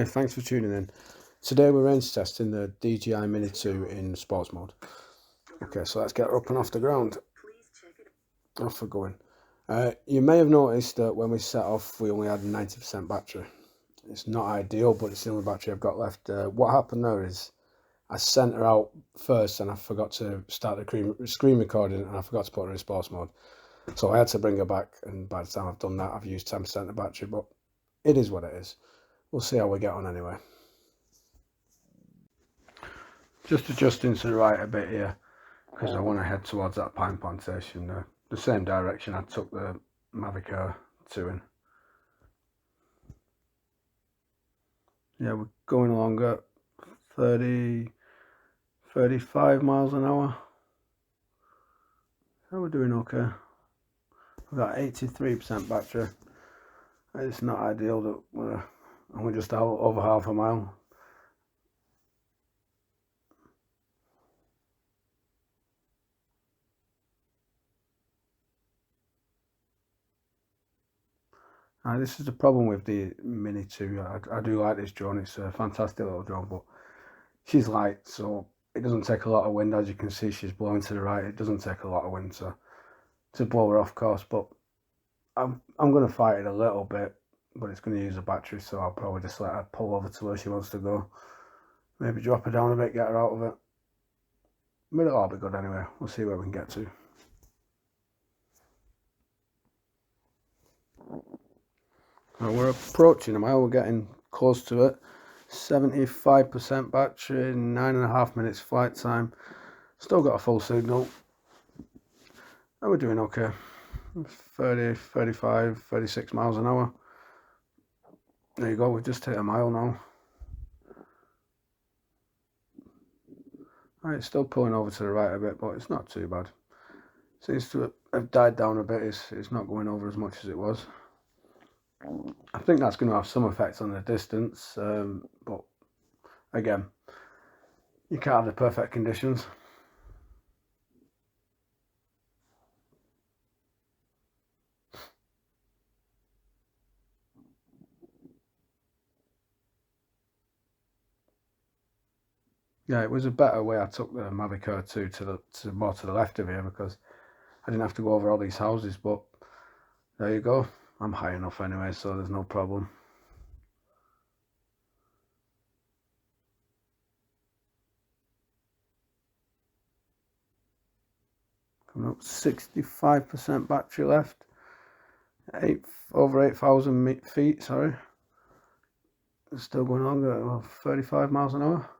Hi, thanks for tuning in. Today we're range testing the DJI Mini 2 in sports mode. Okay, so let's get her up and off the ground. Off we're going. You may have noticed that when we set off we only had 90% battery. It's not ideal, but it's the only battery I've got left. What happened there is I sent her out first and I forgot to start the screen recording and I forgot to put her in sports mode. So I had to bring her back, and by the time I've done that I've used 10% of the battery, but it is what it is. We'll see how we get on anyway. Just adjusting to the right a bit here because I want to head towards that pine plantation, the same direction I took the Mavic Air 2 in. Yeah, we're going along at 35 miles an hour. So we're doing okay. We've got 83% battery. It's not ideal that we're only just out over half a mile. This is the problem with the Mini 2. I do like this drone. It's a fantastic little drone, but she's light, so it doesn't take a lot of wind. As you can see, she's blowing to the right. It doesn't take a lot of wind to blow her off course, but I'm going to fight it a little bit, but it's going to use a battery, so I'll probably just let her pull over to where she wants to go. Maybe drop her down a bit, get her out of it. But it'll all be good anyway. We'll see where we can get to. Well, we're approaching a mile. We're getting close to it. 75% battery, 9.5 minutes flight time. Still got a full signal. And we're doing okay. 30, 35, 36 miles an hour. There you go, we've just hit a mile now. Right, it's still pulling over to the right a bit, but it's not too bad. Seems to have died down a bit. It's not going over as much as it was. I think that's going to have some effect on the distance, but again, you can't have the perfect conditions. Yeah, it was a better way I took the Mavic Air 2 more to the left of here because I didn't have to go over all these houses, but there you go. I'm high enough anyway, so there's no problem. Coming up, 65% battery left. Over 8,000 feet, sorry. It's still going on at 35 miles an hour.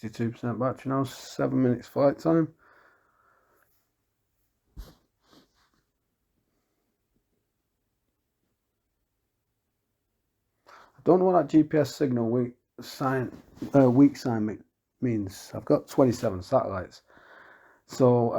%62 battery now, 7 minutes flight time. I don't know what that GPS signal weak sign means. I've got 27 satellites. So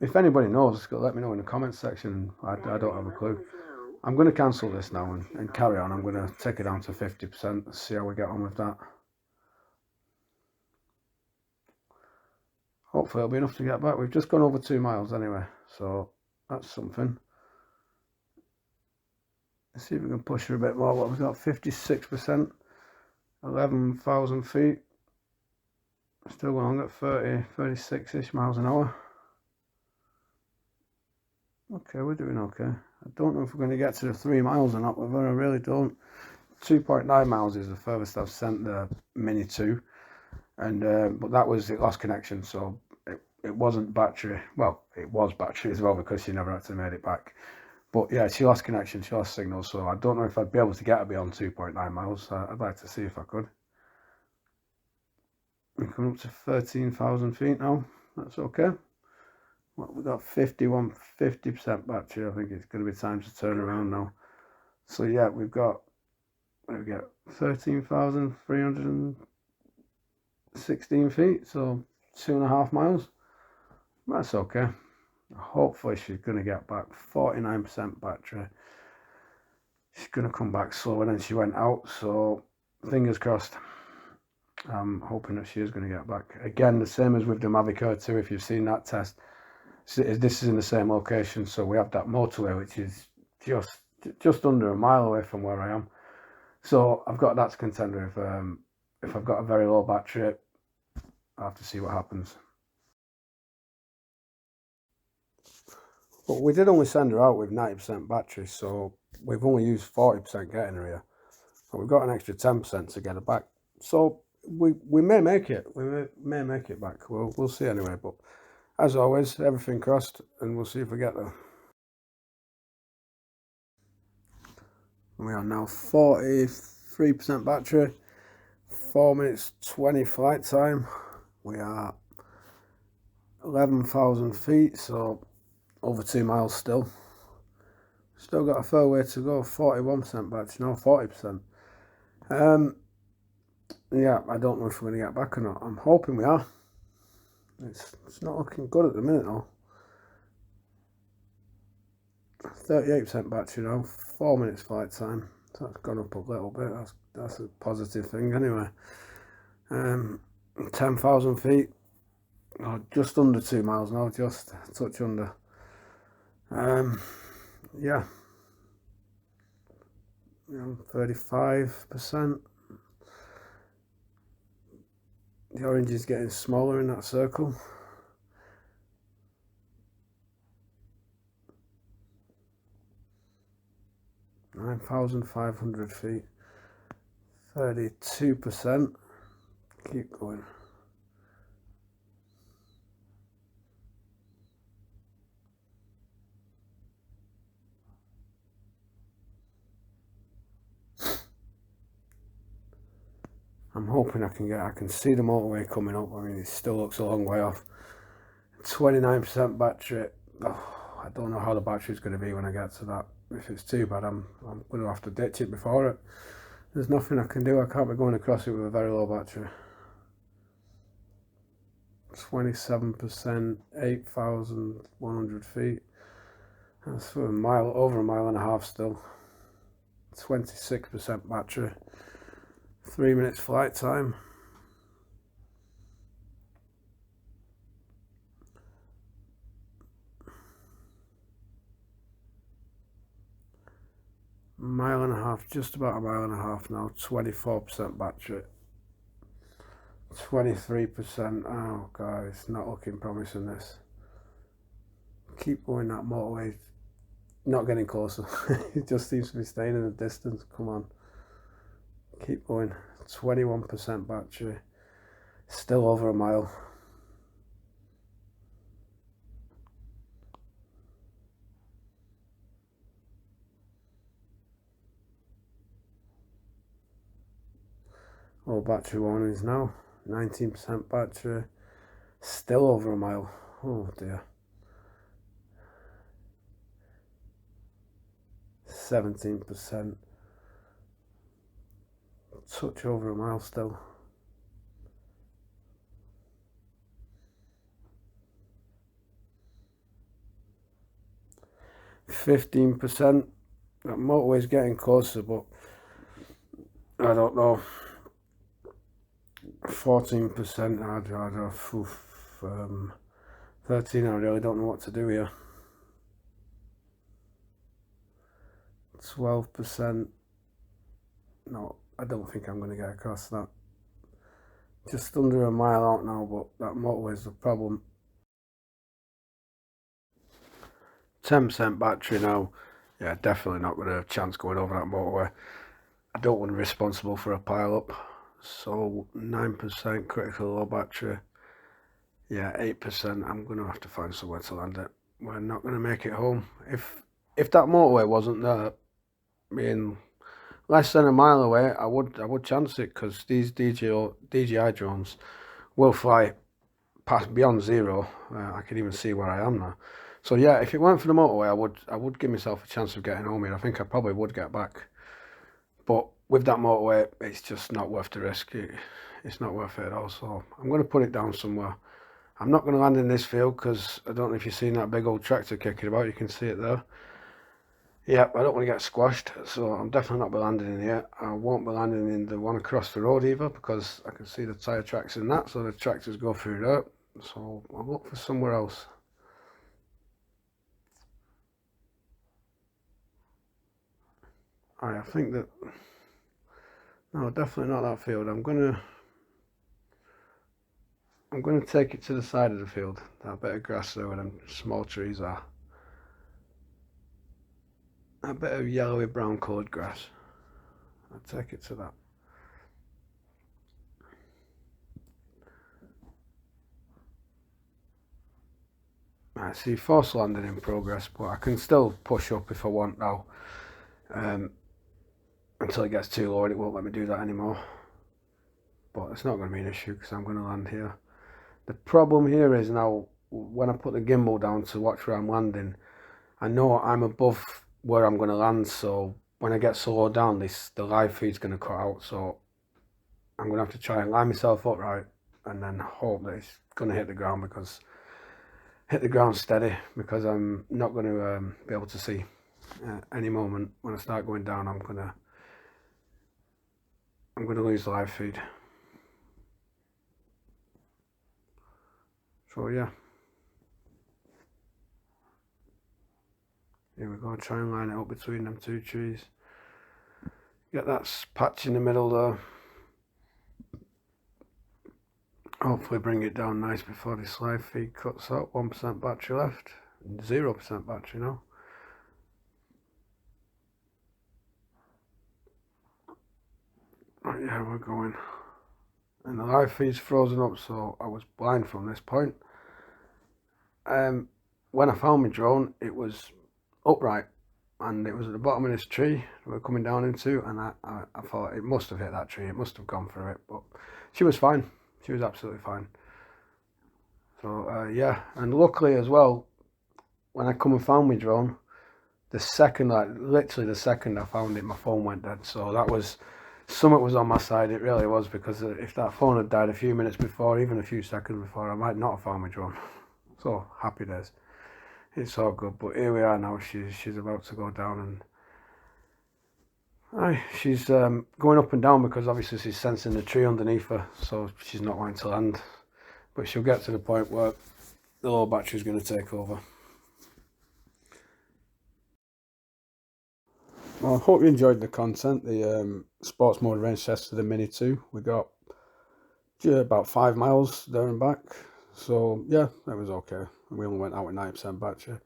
if anybody knows, let me know in the comments section. I don't have a clue. I'm going to cancel this now and carry on. I'm going to take it down to 50%, see how we get on with that. Hopefully it'll be enough to get back. We've just gone over 2 miles anyway, so that's something. Let's see if we can push her a bit more. What we've got, 56%, 11,000 feet. Still going on at 30, 36-ish miles an hour. Okay, we're doing okay. I don't know if we're going to get to the 3 miles or not with her. I really don't. 2.9 miles is the furthest I've sent the Mini 2. And but that was, it lost connection, so it wasn't battery. Well, it was battery as well because she never actually made it back. But yeah, she lost connection, she lost signal, so I don't know if I'd be able to get her beyond 2.9 miles. I'd like to see if I could. We're coming up to 13,000 feet now. That's okay. Well, we've got 50% battery. I think it's going to be time to turn around now. So yeah, we've got, what do we get? 13,316 feet, so 2.5 miles. That's okay. Hopefully she's going to get back. 49% battery. She's going to come back slower than she went out, so fingers crossed. I'm hoping that she is going to get back. Again, the same as with the Mavic Air 2, if you've seen that test, This is in the same location, so we have that motorway, which is just under a mile away from where I am. So I've got that to contend with. If I've got a very low battery, I'll have to see what happens. But we did only send her out with 90% battery, so we've only used 40% getting her here. But we've got an extra 10% to get her back. So we may make it. We may make it back. We'll see anyway. But as always, everything crossed, and we'll see if we get there. We are now 43% battery, 4 minutes 20 flight time. We are 11,000 feet, so over 2 miles still. Still got a fair way to go. 41% battery, no, 40%. Yeah, I don't know if we're going to get back or not. I'm hoping we are. It's not looking good at the minute though. 38% battery now, 4 minutes flight time. So that's gone up a little bit. That's a positive thing anyway. 10,000 feet. Oh, just under 2 miles now, just a touch under. Yeah. 35%. The orange is getting smaller in that circle. (9,500 feet). 32%. Keep going. I'm hoping I can see the motorway coming up. I mean, it still looks a long way off. 29% battery. Oh, I don't know how the battery's going to be when I get to that. If it's too bad, I'm going to have to ditch it before it. There's nothing I can do. I can't be going across it with a very low battery. 27%, 8,100 feet. That's for over a mile and a half still. 26% battery. 3 minutes flight time. Mile and a half, just about a mile and a half now. 24% battery. 23%. Oh god, it's not looking promising this. Keep going, that motorway. Not getting closer. It just seems to be staying in the distance. Come on. Keep going. 21% battery. Still over a mile. Low battery warnings now. 19% battery. Still over a mile. Oh dear. 17%. Touch over a mile still. 15%. That motorway's getting closer, but I don't know. 14%. I 13. I really don't know what to do here. 12%. No, I don't think I'm going to get across that. Just under a mile out now, but that motorway's the problem. 10% battery now. Yeah, definitely not going to have a chance going over that motorway. I don't want to be responsible for a pile up. So 9% critical low battery. Yeah, 8%. I'm going to have to find somewhere to land it. We're not going to make it home. If that motorway wasn't there, being less than a mile away, I would chance it, because these DJI drones will fly past beyond zero. I can even see where I am now. So yeah, if it weren't for the motorway, I would give myself a chance of getting home here. I think I probably would get back. But with that motorway, it's just not worth the risk. It's not worth it at all. So I'm going to put it down somewhere. I'm not going to land in this field, because I don't know if you've seen that big old tractor kicking about. You can see it there. Yep, I don't want to get squashed, so I'm definitely not be landing in here. I won't be landing in the one across the road either, because I can see the tyre tracks in that, so the tractors go through there. So I'll look for somewhere else. I think that, no, definitely not that field. I'm gonna take it to the side of the field, that bit of grass there where them small trees are. A bit of yellowy brown coloured grass. I'll take it to that. I see force landing in progress, but I can still push up if I want now, until it gets too low and it won't let me do that anymore. But it's not going to be an issue because I'm going to land here. The problem here is now, when I put the gimbal down to watch where I'm landing, I know I'm above where I'm going to land, so when I get so low down, the live feed's going to cut out, so I'm going to have to try and line myself up right and then hope that it's going to hit the ground steady, because I'm not going to be able to see any moment when I start going down. I'm going to lose the live feed. So yeah, here we go. Try and line it up between them two trees. Get that patch in the middle there. Hopefully bring it down nice before this live feed cuts out. 1% battery left, 0% battery now. Right, yeah, we're going. And the live feed's frozen up, so I was blind from this point. When I found my drone, it was upright, and it was at the bottom of this tree we're coming down into, and I thought it must have hit that tree, it must have gone through it, but she was fine. She was absolutely fine. So yeah, and luckily as well, when I come and found my drone, the second, like literally the second I found it, my phone went dead. So that was, something was on my side, it really was, because if that phone had died a few minutes before, even a few seconds before, I might not have found my drone. So happy days. It's all good, but here we are now. She's about to go down, and she's going up and down because obviously she's sensing the tree underneath her, so she's not wanting to land. But she'll get to the point where the low battery is going to take over. Well, I hope you enjoyed the content. The sports mode range test for the Mini 2. We got about 5 miles there and back. So yeah, that was okay. We only went out with 9% battery.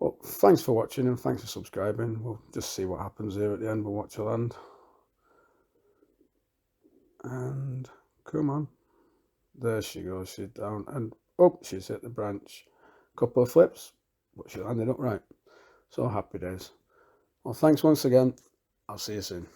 Well, thanks for watching and thanks for subscribing. We'll just see what happens here at the end. We'll watch her land. And come on. There she goes. She's down. And oh, she's hit the branch. Couple of flips, but she landed upright. So happy days. Well, thanks once again. I'll see you soon.